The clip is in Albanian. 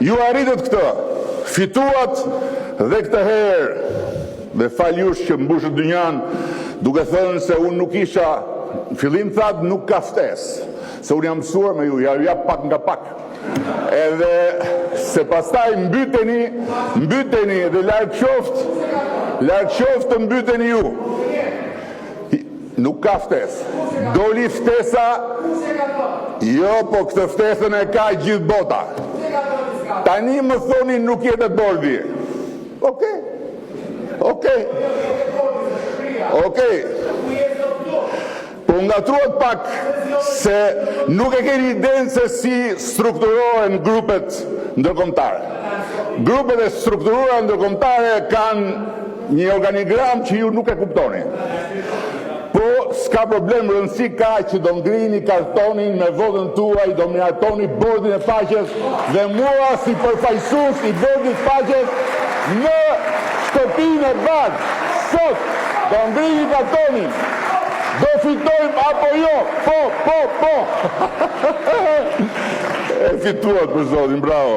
Ju arritët këtë, fituat dhe këtë herë, dhe faljush që mbushët dynjan, duke thënë se unë nuk isha, fillim thatë nuk ka ftesë, se unë jam mësuar me ju, ja pak nga pak. Edhe se pastaj mbyteni dhe larg qoftë të mbyteni ju. Nuk ka ftesë. Doli ftesa, jo, po këtë ftesën e ka gjithë bota. Tani më thoni nuk jetë bordi. Okej. Po ngatruat pak se nuk e keni idenë se si strukturohen grupet ndërkombëtare. Grupet e strukturuara ndërkombëtare kanë një organigram që ju nuk e kuptoni. Po s'ka problem, rëndësi ka që do ngrini kartonin me votën tuaj, do miratoni bordin e faqes dhe mua si përfaqësues i bordit faqes në shtëpinë e Bardh sot do ngrini kartonin. Do fitojmë apo jo? Po. E fituat për zotin, bravo.